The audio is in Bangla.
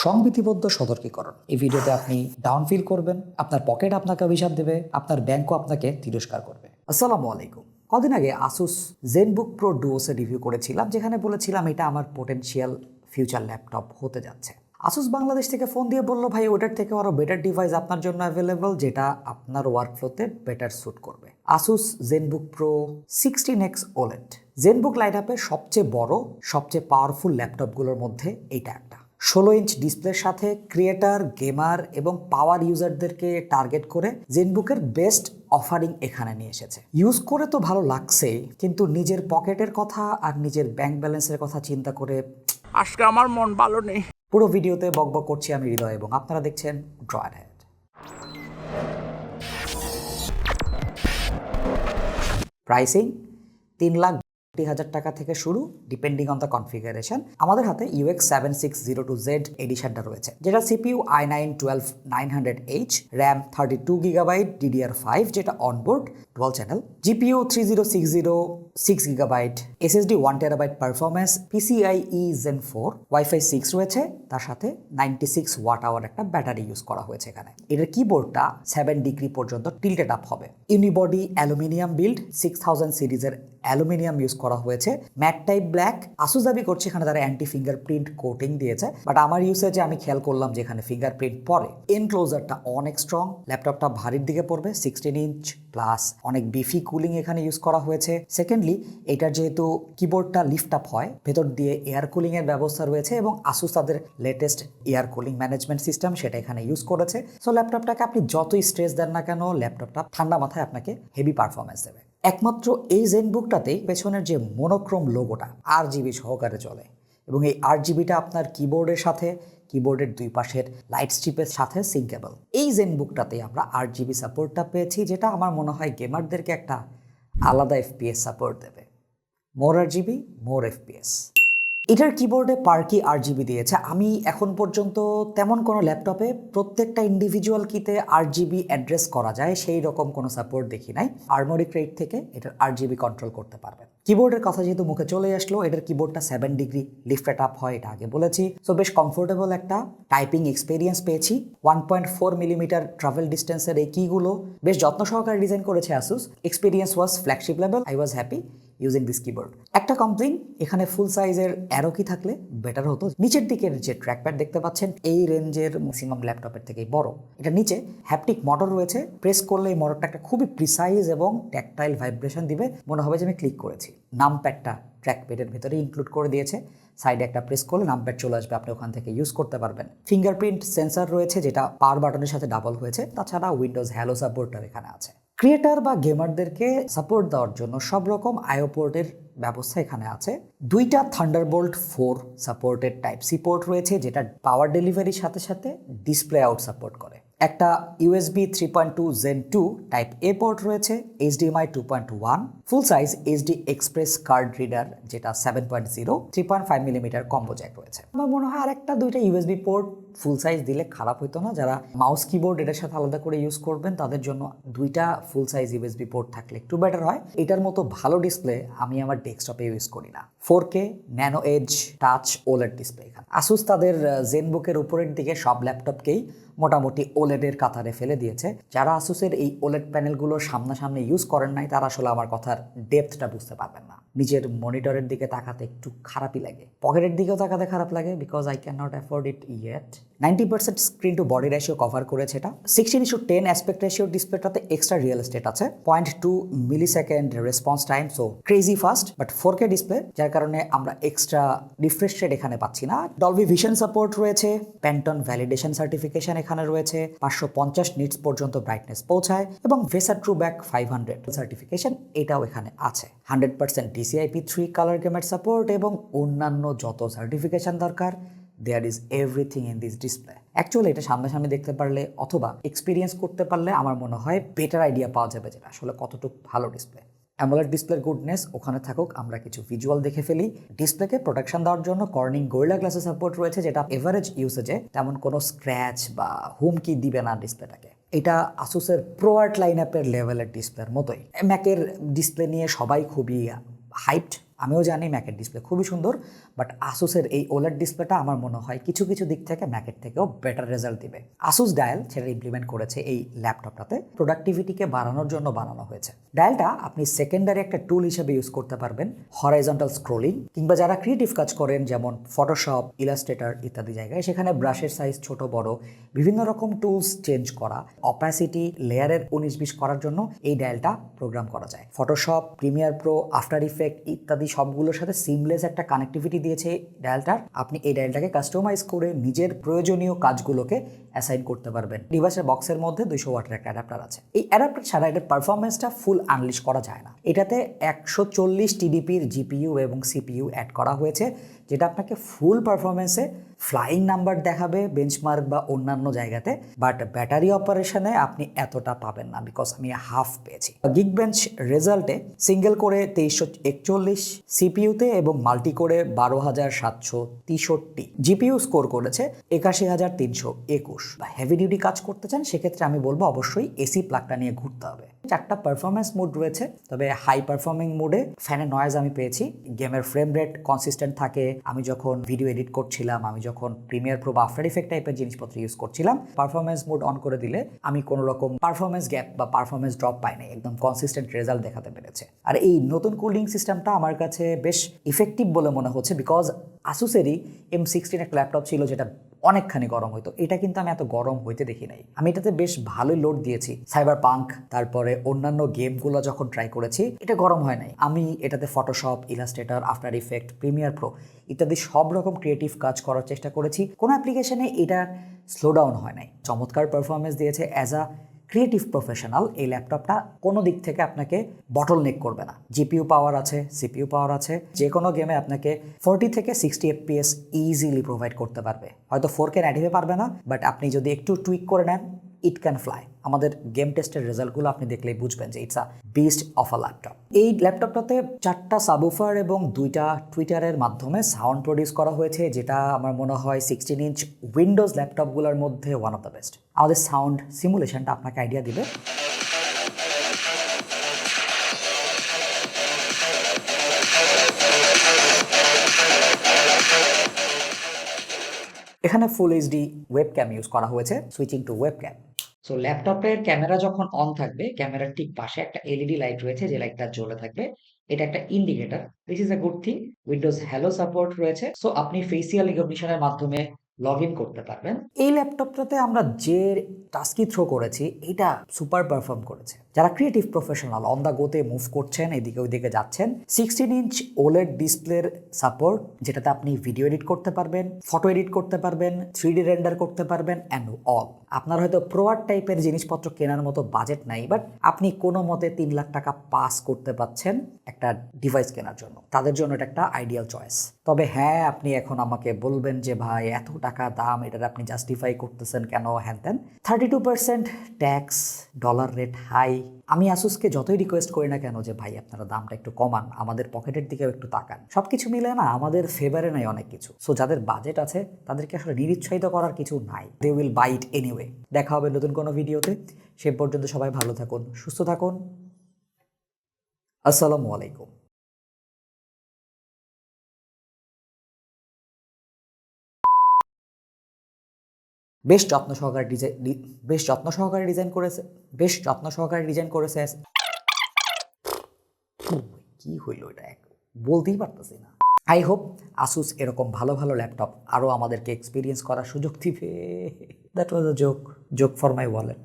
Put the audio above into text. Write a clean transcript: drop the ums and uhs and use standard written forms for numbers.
সংবিধিবদ্ধ সতর্কীকরণ। এই ভিডিওতে আপনি ডাউনফিল করবেন, আপনার পকেট আপনাকে অভিশাপ দেবে, আপনার ব্যাংকও আপনাকে তিরস্কার করবে। আসসালামু আলাইকুম। কদিন আগে ASUS Zenbook Pro Duos-এর রিভিউ করেছিলাম, যেখানে বলেছিলাম এটা আমার পোটেনশিয়াল ফিউচার ল্যাপটপ হতে যাচ্ছে। ASUS বাংলাদেশ থেকে ফোন দিয়ে বলল, ভাই ওটার থেকে আরও বেটার ডিভাইস আপনার জন্য অ্যাভেলেবল, যেটা আপনার ওয়ার্কফ্লোতে বেটার স্যুট করবে। ASUS Zenbook Pro 16X OLED Zenbook line আপের সবচেয়ে বড়, সবচেয়ে পাওয়ারফুল ল্যাপটপগুলোর মধ্যে এইটা একটা। 16 ইঞ্চ ডিসপ্লের সাথে ক্রিয়েটার, গেমার এবং পাওয়ার ইউজারদেরকে টার্গেট করে জেনবুকের বেস্ট অফারিং এখানে নিয়ে এসেছে। ইউজ করে তো ভালো লাগছে, কিন্তু নিজের পকেটের কথা আর নিজের ব্যাংক ব্যালেন্সের কথা চিন্তা করে আজকে আমার মন ভালো নেই। পুরো ভিডিওতে বকবক করছি আমি হৃদয়, এবং আপনারা দেখছেন Droid Head। প্রাইসিং 3,20,000 টাকা থেকে শুরু, ডিপেন্ডিং অন দ্য কনফিগারেশন। আমাদের হাতে UX 7602Z এডিশনটা রয়েছে, যেটা CPU i9-12900H, RAM 32GB, DDR5 যেটা onboard dual channel, GPU 3060, 6GB, SSD 1TB performance, PCIe Gen 4, Wi-Fi 6 রয়েছে, তার সাথে 96 ওয়াট আওয়ার একটা ব্যাটারি ইউজ করা হয়েছে এখানে। এটার কিবোর্ডটা 7 ডিগ্রি পর্যন্ত টিল্টেড আপ হবে। ইউনিবডি অ্যালুমিনিয়াম বিল্ড, 6000 সিরিজের অ্যালুমিনিয়াম ইউজ করা হয়েছে, ম্যাট টাইপ ব্ল্যাক। ASUS দাবি করছে এখানে তারা অ্যান্টি ফিঙ্গারপ্রিন্ট কোটিং দিয়েছে, বাট আমার ইউসেজে আমি খেয়াল করলাম যে এখানে ফিঙ্গারপ্রিন্ট পরে। এনক্লোজারটা অনেক স্ট্রং, ল্যাপটপটা ভারীর দিকে পড়বে, 16 ইঞ্চ প্লাস অনেক বিফি কুলিং এখানে ইউজ করা হয়েছে। সেকেন্ডলি, এটার যেহেতু কিবোর্ডটা লিফট আপ হয়, ভেতর দিয়ে এয়ার কুলিং এর ব্যবস্থা রয়েছে, এবং ASUS তাদের latest air cooling management system সেটা এখানে ইউজ করেছে। সো ল্যাপটপটাকে আপনি যতই স্ট্রেস দেন না কেন, ল্যাপটপটা ঠান্ডা মাথায় আপনাকে হেভি পারফরমেন্স দেবে। একমাত্র এই জেনবুকটাতেই পেছনের যে মোনোক্রোম লোগোটা RGB সহকারে চলে, এবং এই RGBটা আপনার কিবোর্ডের সাথে, কিবোর্ডের দুই পাশের লাইট স্ট্রিপের সাথে সিঙ্কেবল। এই জেনবুকটাতে আমরা RGB সাপোর্টটা পেয়েছি, যেটা আমার মনে হয় গেমারদেরকে একটা আলাদা FPS সাপোর্ট দেবে। মোর RGB, মোর FPS। এটার কিবোর্ডে পার্কি RGB দিয়েছে। আমি এখন পর্যন্ত তেমন কোনো ল্যাপটপে প্রত্যেকটা ইন্ডিভিজুয়াল কিতে RGB অ্যাড্রেস করা যায় সেই রকম কোনো সাপোর্ট দেখি নাই। আর্মোরি ক্রেট থেকে এটার RGB কন্ট্রোল করতে পারবেন। কিবোর্ডের কথা যেহেতু মুখে চলে আসলো, এটার কিবোর্ডটা 7 ডিগ্রি লিফটেড আপ হয়, এটা আগে বলেছি। সো বেশ কমফোর্টেবল একটা টাইপিং এক্সপিরিয়েন্স পেয়েছি। 1.4 মিলিমিটার ট্রাভেল ডিস্টেন্সের এই কিগুলো বেশ যত্ন সহকারে ডিজাইন করেছে ASUS। Experience was flagship level. I was happy using this keyboard. একটা কমপ্লেইন, এখানে ফুল সাইজের অ্যারো কি থাকলে বেটার হতো। নিচের দিকের যে ট্র্যাকপ্যাড দেখতে পাচ্ছেন, এই রেঞ্জের ম্যাক্সিমাম ল্যাপটপের থেকেই বড়। এটা নিচে হ্যাপটিক মোটর রয়েছে, প্রেস করলে এই মোটরটা একটা খুবই প্রিসাইজ এবং ট্যাকটাইল ভাইব্রেশন দিবে, মনে হবে যে আমি ক্লিক করেছি। নামপ্যাডটা ট্র্যাকপ্যাডের ভেতরে ইনক্লুড করে দিয়েছে, সাইডে একটা প্রেস করলে নামপ্যাড চলে আসবে, আপনি ওখান থেকে ইউজ করতে পারবেন। ফিঙ্গারপ্রিন্ট সেন্সর রয়েছে, যেটা পাওয়ার বাটনের সাথে ডাবল হয়েছে। তাছাড়া উইন্ডোজ হ্যালো সাপোর্টার এখানে আছে। ক্রিয়েটার বা গেমারদেরকে সাপোর্ট দেওয়ার জন্য সব রকম আইও পোর্টের ব্যবস্থা এখানে আছে। দুইটা Thunderbolt 4 supported type C port রয়েছে, যেটা পাওয়ার ডেলিভারির সাথে সাথে ডিসপ্লে আউট সাপোর্ট করে। একটা USB 3.2 Gen 2 type A port রয়েছে, HDMI 2.1, ফুল size HD express card reader যেটা 7.0, 3.5 মিলিমিটার কম্বো জ্যাক রয়েছে। আমার মনে হয় আরেকটা দুইটা USB পোর্ট ফুল সাইজ দিলে খারাপ হইতো না। যারা মাউস কিবোর্ড এটার সাথে আলাদা করে ইউজ করবেন, তাদের জন্য দুইটা ফুল সাইজ USB পোর্ট থাকলে একটু বেটার হয়। এটার মতো ভালো ডিসপ্লে আমি আমার ডেস্কটপে ইউজ করি না। 4K nano edge touch OLED display এখানে। ASUS তাদের জেনবুকের উপরের দিকে সব ল্যাপটপকেই মোটামুটি OLED এর কাতারে ফেলে দিয়েছে। যারা ASUS-এর এই OLED প্যানেলগুলো সামনাসামনি ইউজ করেন নাই, তারা আসলে আমার কথার ডেপথটা বুঝতে পারবেন না। নিজের মনিটরের দিকে তাকাতে একটু খারাপই লাগে, পকেটের দিকেও তাকাতে খারাপ লাগে, because I can not afford it yet. 90% screen to body ratio cover করেছে এটা। 16:10 অ্যাসপেক্ট রেশিও ডিসপ্লেটাতে এক্সট্রা রিয়েল এস্টেট আছে, 0.2 millisecond response time, so crazy fast. But 4K display, যার কারণে আমরা এক্সট্রা রিফ্রেশ রেট এখানে পাচ্ছি না। ডলবি ভিশন সাপোর্ট রয়েছে, প্যান্টন ভ্যালিডেশন সার্টিফিকেশন এখানে রয়েছে, 550 নিটস পর্যন্ত ব্রাইটনেস পৌঁছায়, এবং ভেসা ট্রুব্যাক 500 সার্টিফিকেশন এটাও এখানে আছে। 100% DCI-P3 কালার গ্যামেট সাপোর্ট এবং অন্যান্য যত সার্টিফিকেশন দরকার, there is everything in this display. Actually এটা সামনাসামনি দেখতে পারলে অথবা এক্সপিরিয়েন্স করতে পারলে আমার মনে হয় বেটার আইডিয়া পাওয়া যাবে যেটা আসলে কতটুকু ভালো ডিসপ্লে। অ্যামোলেড ডিসপ্লের গুডনেস ওখানে থাকুক, আমরা কিছু ভিজুয়াল দেখে ফেলি। ডিসপ্লেকে প্রোটেকশন দেওয়ার জন্য কর্নিং গোরিলা গ্লাসের সাপোর্ট রয়েছে, যেটা এভারেজ ইউসেজে তেমন কোনো স্ক্র্যাচ বা হুমকি দিবে না ডিসপ্লেটাকে। এটা ASUS-এর প্রো আর্ট লাইন আপের লেভেলের ডিসপ্লের মতোই। ম্যাকের ডিসপ্লে নিয়ে সবাই খুবই হাইপড, আমিও জানি ম্যাকের ডিসপ্লে খুবই সুন্দর, বাট আসুসের এই ওলেড ডিসপ্লেটা আমার মনে হয় কিছু কিছু দিক থেকে ম্যাকের থেকেও বেটার রেজাল্ট দিবে। আসুস ডায়াল সেটা ইমপ্লিমেন্ট করেছে এই ল্যাপটপটাতে, প্রোডাক্টিভিটিকে বাড়ানোর জন্য বানানো হয়েছে। ডায়ালটা আপনি সেকেন্ডারি একটা টুল হিসেবে ইউজ করতে পারবেন, হরাইজন্টাল স্ক্রোলিং কিংবা যারা ক্রিয়েটিভ কাজ করেন যেমন ফটোশপ, ইলাস্ট্রেটর ইত্যাদি জায়গায়, সেখানে ব্রাশের সাইজ ছোট বড় বিভিন্ন রকম টুলস চেঞ্জ করা, অপাসিটি লেয়ারের 19-20 করার জন্য এই ডায়ালটা প্রোগ্রাম করা যায়। Photoshop, Premiere Pro, after effect ইত্যাদি সবগুলোর সাথে সিমলেস একটা কানেক্টিভিটি দিয়েছে ডায়ালটার। আপনি এই ডায়ালটাকে কাস্টমাইজ করে নিজের প্রয়োজনীয় কাজগুলোকে অ্যাসাইন করতে পারবেন। ডিভাইসের বক্সের মধ্যে 200 ওয়াটের একটা অ্যাডাপ্টার আছে। এই অ্যাডাপ্টার ছাড়া এটার পারফরমেন্সটা ফুল আনলিশ করা যায় না। এটাতে 140 টিডিপির জিপিইউ এবং সিপিইউ অ্যাড করা হয়েছে, যেটা আপনাকে ফুল পারফরমেন্সে ফ্লাইং নাম্বার দেখাবে বেঞ্চমার্ক বা অন্যান্য জায়গাতে, বাট ব্যাটারি অপারেশনে আপনি এতটা পাবেন না, বিকজ আমি হাফ পেয়েছি। গিগবেঞ্চ রেজাল্টে সিঙ্গেল করে 2341, সিপিইউতে এবং মাল্টি করে 12,763, জিপিইউ স্কোর করেছে 81,321। হেভি ডিউটি কাজ করতে চান সেক্ষেত্রে আমি বলবো অবশ্যই এসি প্লাগটা নিয়ে ঘুরতে হবে। 4টা পারফরমেন্স মোড রয়েছে, তবে হাই পারফর্মিং মোডে ফ্যানের নয়েজ আমি পেয়েছি, গেমের ফ্রেম রেট কনসিস্টেন্ট থাকে। আমি যখন ভিডিও এডিট করছিলাম, আমি যখন প্রিমিয়ার প্রো বা আফটার ইফেক্ট টাইপের জিনিসপত্র ইউজ করছিলাম, পারফরমেন্স মোড অন করে দিলে আমি কোনো রকম পারফরমেন্স গ্যাপ বা পারফরমেন্স ড্রপ পাইনি, একদম কনসিস্টেন্ট রেজাল্ট দেখাতে পেরেছে। আর এই নতুন কুলিং সিস্টেমটা আমার কাছে বেশ ইফেক্টিভ বলে মনে হচ্ছে, বিকজ আসুসেরই M16 একটা ল্যাপটপ ছিল যেটা অনেকখানি গরম হইতো, এটা কিন্তু আমি এত গরম হইতে দেখি নাই। আমি এটাতে বেশ ভালোই লোড দিয়েছি, সাইবার পাঙ্ক তারপরে অন্যান্য গেমগুলো যখন ট্রাই করেছি এটা গরম হয় নাই। আমি এটাতে Photoshop, Illustrator, after effect, Premiere Pro ইত্যাদি সব রকম ক্রিয়েটিভ কাজ করার চেষ্টা করেছি, কোনো অ্যাপ্লিকেশনে এটা স্লো ডাউন হয় নাই। চমৎকার পারফরমেন্স দিয়েছে। অ্যাজ আ ক্রিয়েটিভ প্রফেশনাল এই ল্যাপটপটা কোনো দিক থেকে আপনাকে বটল নেক করবে না। জিপিইউ পাওয়ার আছে, সিপিইউ পাওয়ার আছে, যে কোনো গেমে আপনাকে 40 থেকে 60 FPS ইজিলি প্রোভাইড করতে পারবে। হয়তো 4K নাইটিভে পারবে না, বাট আপনি যদি একটু টুইক করে নেন, ইট ক্যান ফ্লাই। আমাদের গেম টেস্টের রেজাল্টগুলো আপনি দেখলেই বুঝবেন যে it's a beast of a laptop. এই ল্যাপটপটাতে 4টা সাবউফার এবং 2টা টুইটারের মাধ্যমে সাউন্ড প্রডিউস করা হয়েছে, যেটা আমার মনে হয় 16 ইঞ্চ উইন্ডোজ ল্যাপটপগুলোর মধ্যে ওয়ান অফ দ্য বেস্ট। আমাদের সাউন্ড সিমুলেশনটা আপনাকে আইডিয়া দিবে। এখানে ফুল এইচডি ওয়েবক্যাম ইউজ করা হয়েছে, সুইচিং টু ওয়েবক্যাম। সো ল্যাপটপের ক্যামেরা যখন অন থাকবে, ক্যামেরার ঠিক পাশে একটা এলইডি লাইট রয়েছে, যে লাইটটা জ্বলে থাকবে, এটা একটা indicator. This is a good thing. Windows hello support রয়েছে, সো আপনি ফেসিয়াল রিকগনিশনের মাধ্যমে লগ ইন করতে পারবেন। এই ল্যাপটপটাতে আমরা যে টাস্কি থ্রো করেছি এটা সুপার পারফর্ম করেছে। যারা ক্রিয়েটিভ প্রফেশনাল অন দ্য গোতে মুভ করছেন, এদিকে ওইদিকে যাচ্ছেন, 16 ইঞ্চ ওলেড ডিসপ্লের সাপোর্ট, যেটাতে আপনি ভিডিও এডিট করতে পারবেন, ফটো এডিট করতে পারবেন, 3D রেন্ডার করতে পারবেন অ্যান্ড অল। আপনার হয়তো প্রোয়ার টাইপের জিনিসপত্র কেনার মতো বাজেট নাই, বাট আপনি কোনো মতে 3 লাখ টাকা পাস করতে পাচ্ছেন একটা ডিভাইস কেনার জন্য, তাদের জন্য এটা একটা আইডিয়াল চয়েস। তবে হ্যাঁ, আপনি এখন আমাকে বলবেন যে ভাই এত টাকা দাম, এটার আপনি জাস্টিফাই করতেছেন কেন, হ্যান ত্যান। 32% ট্যাক্স, ডলার রেট হাই। আমি আসুসকে যতই রিকোয়েস্ট করি না কেন যে ভাই আপনারা দামটা একটু কমান, আমাদের পকেটের দিকেও একটু তাকান, সবকিছু মিলে না আমাদের ফেভারে নাই অনেক কিছু। সো যাদের বাজেট আছে তাদেরকে আসলে নিরুৎসাহিত করার কিছু নাই, they will buy it anyway. দেখা হবে নতুন কোনো ভিডিওতে, সে পর্যন্ত সবাই ভালো থাকুন, সুস্থ থাকুন। আসসালামু আলাইকুম। বেশ যত্ন সহকারে ডিজাইন করেছে। কি হইল এটা, বলতেই পারতেছি না। আই হোপ আসুস এরকম ভালো ভালো ল্যাপটপ আরও আমাদেরকে এক্সপিরিয়েন্স করার সুযোগ দিবে। That was a joke for my wallet.